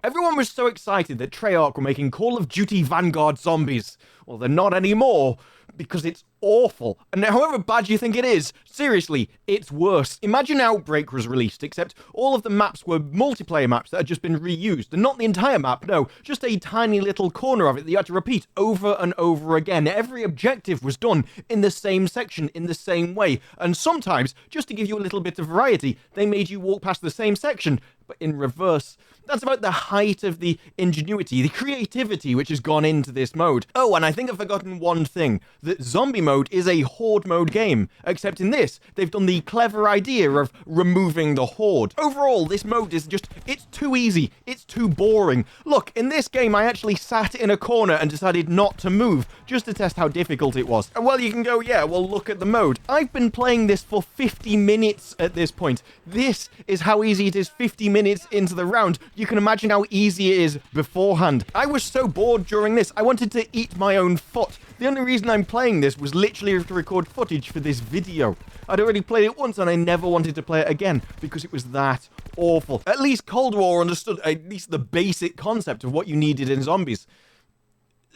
Everyone was so excited that Treyarch were making Call of Duty Vanguard zombies. Well, they're not anymore, because it's awful. And however bad you think it is, seriously, it's worse. Imagine Outbreak was released, except all of the maps were multiplayer maps that had just been reused. And not the entire map, no, just a tiny little corner of it that you had to repeat over and over again. Every objective was done in the same section, in the same way. And sometimes, just to give you a little bit of variety, they made you walk past the same section, but in reverse. That's about the height of the ingenuity, the creativity which has gone into this mode. Oh, and I think I've forgotten one thing, that zombie mode is a horde mode game, except in this, they've done the clever idea of removing the horde. Overall, this mode is just, it's too easy, it's too boring. Look, in this game, I actually sat in a corner and decided not to move, just to test how difficult it was. And well, you can go, yeah, well, look at the mode. I've been playing this for 50 minutes at this point. This is how easy it is 50 minutes into the round. You can imagine how easy it is beforehand. I was so bored during this, I wanted to eat my own foot. The only reason I'm playing this was literally to record footage for this video. I'd already played it once and I never wanted to play it again because it was that awful. At least Cold War understood at least the basic concept of what you needed in zombies.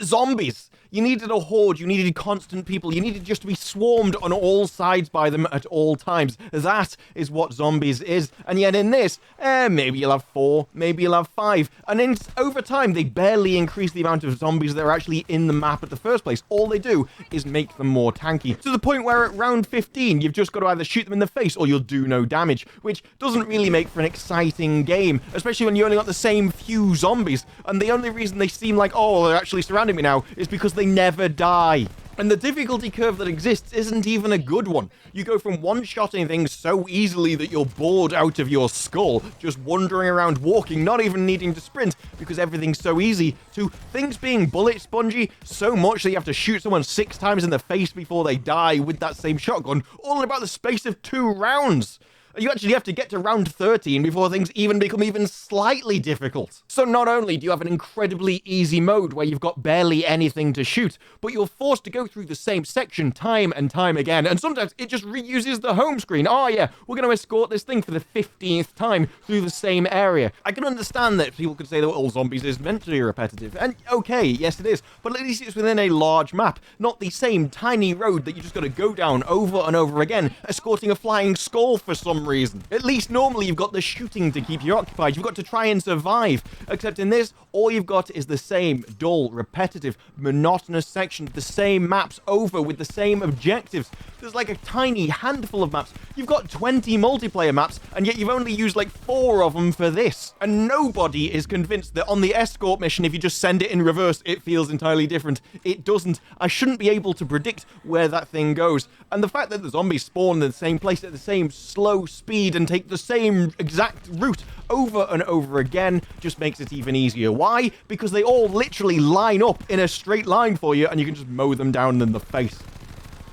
Zombies! You needed a horde, you needed constant people, you needed just to be swarmed on all sides by them at all times. That is what zombies is. And yet in this, maybe you'll have 4, maybe you'll have 5. And then over time, they barely increase the amount of zombies that are actually in the map at the first place. All they do is make them more tanky. To the point where at round 15, you've just got to either shoot them in the face or you'll do no damage, which doesn't really make for an exciting game, especially when you only got the same few zombies. And the only reason they seem like, oh, they're actually surrounding me now, is because they never die. And the difficulty curve that exists isn't even a good one. You go from one-shotting things so easily that you're bored out of your skull, just wandering around walking, not even needing to sprint because everything's so easy, to things being bullet spongy so much that you have to shoot someone 6 times in the face before they die with that same shotgun, all in about the space of 2 rounds. You actually have to get to round 13 before things even become even slightly difficult. So not only do you have an incredibly easy mode where you've got barely anything to shoot, but you're forced to go through the same section time and time again, and sometimes it just reuses the home screen. Oh yeah, we're going to escort this thing for the 15th time through the same area. I can understand that people could say that all zombies is meant to be repetitive, and okay, yes it is, but at least it's within a large map, not the same tiny road that you just got to go down over and over again, escorting a flying skull for some reason. At least normally you've got the shooting to keep you occupied. You've got to try and survive. Except in this, all you've got is the same dull, repetitive, monotonous section, the same maps over with the same objectives. There's like a tiny handful of maps. You've got 20 multiplayer maps, and yet you've only used like 4 of them for this. And nobody is convinced that on the escort mission, if you just send it in reverse, it feels entirely different. It doesn't. I shouldn't be able to predict where that thing goes. And the fact that the zombies spawn in the same place at the same slow speed and take the same exact route over and over again just makes it even easier. Why? Because they all literally line up in a straight line for you and you can just mow them down in the face.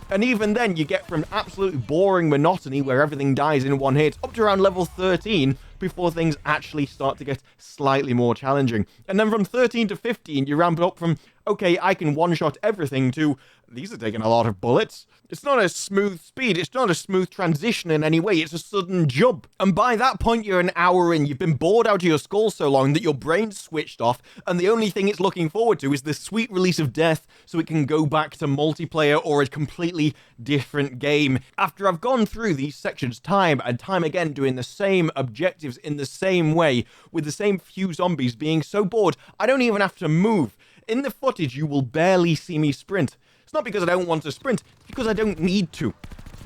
And even then, you get from absolutely boring monotony where everything dies in one hit up to around level 13 before things actually start to get slightly more challenging. And then from 13 to 15, you ramp up from, okay, I can one-shot everything to, these are taking a lot of bullets. It's not a smooth speed. It's not a smooth transition in any way. It's a sudden jump. And by that point, you're an hour in. You've been bored out of your skull so long that your brain's switched off, and the only thing it's looking forward to is the sweet release of death so it can go back to multiplayer or a completely different game. After I've gone through these sections time and time again doing the same objectives in the same way, with the same few zombies being so bored, I don't even have to move. In the footage, you will barely see me sprint. It's not because I don't want to sprint, it's because I don't need to.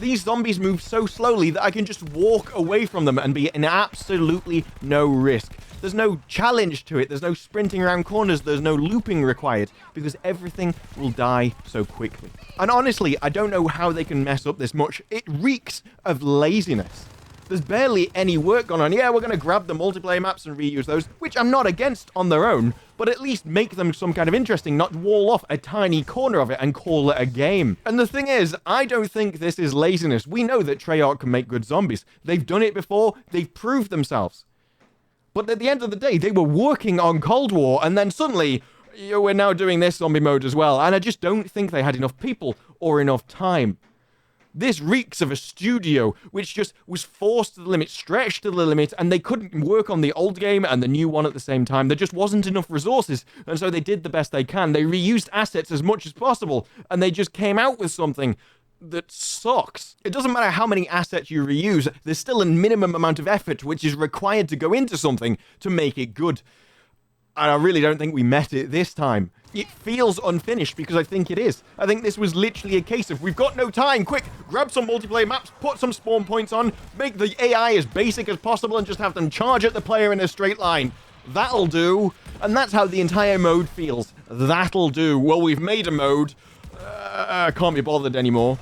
These zombies move so slowly that I can just walk away from them and be in absolutely no risk. There's no challenge to it, there's no sprinting around corners, there's no looping required, because everything will die so quickly. And honestly, I don't know how they can mess up this much. It reeks of laziness. There's barely any work going on. Yeah, we're going to grab the multiplayer maps and reuse those, which I'm not against on their own, but at least make them some kind of interesting, not wall off a tiny corner of it and call it a game. And the thing is, I don't think this is laziness. We know that Treyarch can make good zombies. They've done it before, they've proved themselves. But at the end of the day, they were working on Cold War, and then suddenly, we're now doing this zombie mode as well, and I just don't think they had enough people or enough time. This reeks of a studio which just was forced to the limit, stretched to the limit, and they couldn't work on the old game and the new one at the same time. There just wasn't enough resources, and so they did the best they can. They reused assets as much as possible, and they just came out with something that sucks. It doesn't matter how many assets you reuse, there's still a minimum amount of effort which is required to go into something to make it good. And I really don't think we met it this time. It feels unfinished because I think it is. I think this was literally a case of, we've got no time, quick, grab some multiplayer maps, put some spawn points on, make the AI as basic as possible and just have them charge at the player in a straight line. That'll do. And that's how the entire mode feels. That'll do. Well, we've made a mode. I can't be bothered anymore.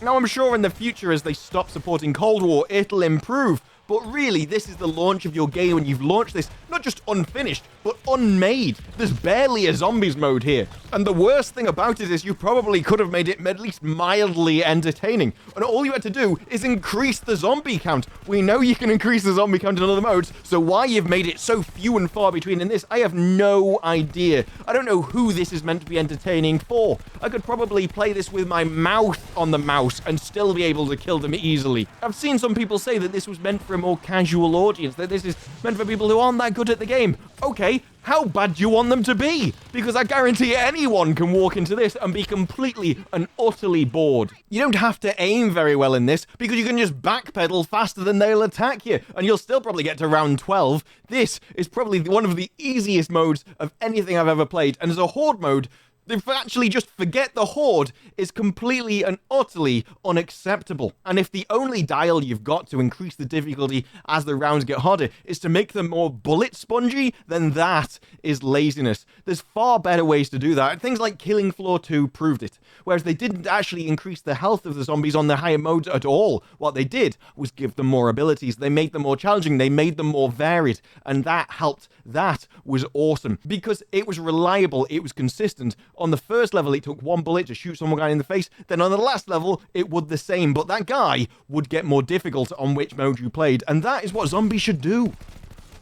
Now, I'm sure in the future, as they stop supporting Cold War, it'll improve. But really, this is the launch of your game, and you've launched this not just unfinished, but unmade. There's barely a zombies mode here. And the worst thing about it is you probably could have made it at least mildly entertaining. And all you had to do is increase the zombie count. We know you can increase the zombie count in other modes, so why you've made it so few and far between in this, I have no idea. I don't know who this is meant to be entertaining for. I could probably play this with my mouth on the mouse and still be able to kill them easily. I've seen some people say that this was meant for a more casual audience, that this is meant for people who aren't that good at the game. Okay, how bad do you want them to be? Because I guarantee anyone can walk into this and be completely and utterly bored. You don't have to aim very well in this because you can just backpedal faster than they'll attack you, and you'll still probably get to round 12. This is probably one of the easiest modes of anything I've ever played, and as a horde mode, if actually just forget the horde is completely and utterly unacceptable. And if the only dial you've got to increase the difficulty as the rounds get harder is to make them more bullet spongy, then that is laziness. There's far better ways to do that. Things like Killing Floor 2 proved it. Whereas they didn't actually increase the health of the zombies on the higher modes at all. What they did was give them more abilities. They made them more challenging. They made them more varied. And that helped. That was awesome. Because it was reliable. It was consistent. On the first level, it took one bullet to shoot some guy in the face. Then on the last level, it would the same. But that guy would get more difficult on which mode you played. And that is what zombies should do.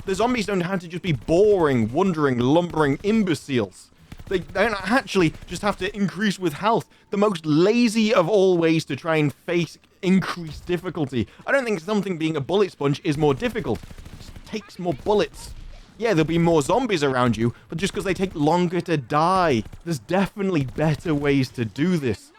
The zombies don't have to just be boring, wandering, lumbering imbeciles. They don't actually just have to increase with health. The most lazy of all ways to try and face increased difficulty. I don't think something being a bullet sponge is more difficult. It just takes more bullets. Yeah, there'll be more zombies around you, but just because they take longer to die. There's definitely better ways to do this.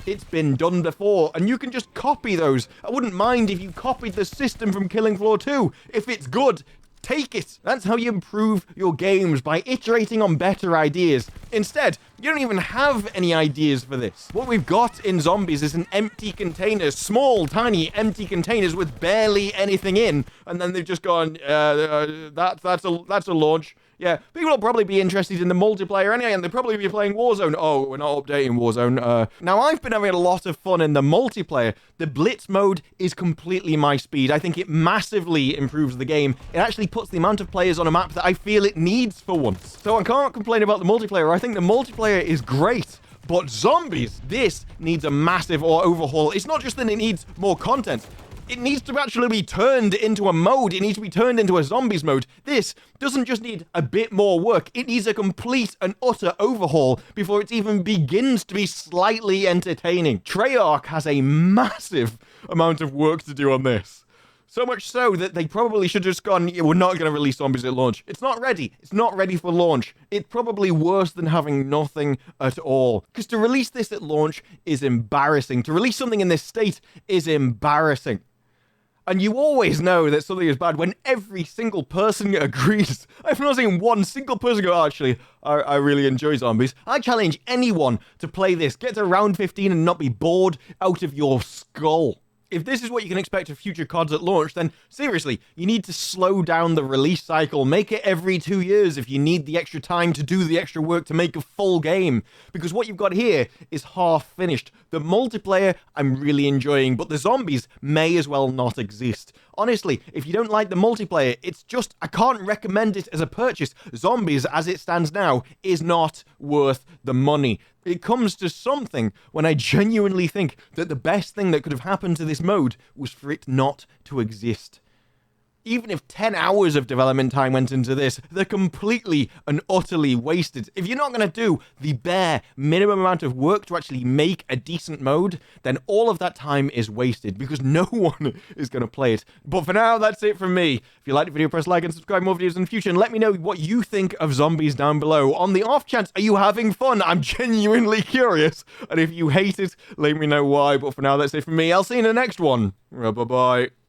It's been done before, and you can just copy those. I wouldn't mind if you copied the system from Killing Floor 2. If it's good, take it. That's how you improve your games, by iterating on better ideas. Instead, you don't even have any ideas for this. What we've got in zombies is an empty container, small, tiny, empty containers with barely anything in, and then they've just gone, that's a launch. Yeah, people will probably be interested in the multiplayer anyway, and they'll probably be playing Warzone. Oh, we're not updating Warzone. Now, I've been having a lot of fun in the multiplayer. The Blitz mode is completely my speed. I think it massively improves the game. It actually puts the amount of players on a map that I feel it needs for once. So I can't complain about the multiplayer. I think the multiplayer is great. But zombies, this needs a massive overhaul. It's not just that it needs more content. It needs to actually be turned into a mode. It needs to be turned into a zombies mode. This doesn't just need a bit more work. It needs a complete and utter overhaul before it even begins to be slightly entertaining. Treyarch has a massive amount of work to do on this. So much so that they probably should have just gone, yeah, we're not going to release zombies at launch. It's not ready. It's not ready for launch. It's probably worse than having nothing at all. Because to release this at launch is embarrassing. To release something in this state is embarrassing. And you always know that something is bad when every single person agrees. I've not seen one single person go, oh, actually, I really enjoy zombies. I challenge anyone to play this. Get to round 15 and not be bored out of your skull. If this is what you can expect of future CODs at launch, then seriously, you need to slow down the release cycle. Make it every 2 years if you need the extra time to do the extra work to make a full game. Because what you've got here is half finished. The multiplayer, I'm really enjoying, but the zombies may as well not exist. Honestly, if you don't like the multiplayer, it's just, I can't recommend it as a purchase. Zombies, as it stands now, is not worth the money. It comes to something when I genuinely think that the best thing that could have happened to this mode was for it not to exist. Even if 10 hours of development time went into this, they're completely and utterly wasted. If you're not going to do the bare minimum amount of work to actually make a decent mode, then all of that time is wasted because no one is going to play it. But for now, that's it from me. If you liked the video, press like and subscribe more videos in the future, and let me know what you think of zombies down below. On the off chance, are you having fun? I'm genuinely curious. And if you hate it, let me know why. But for now, that's it from me. I'll see you in the next one. Bye-bye.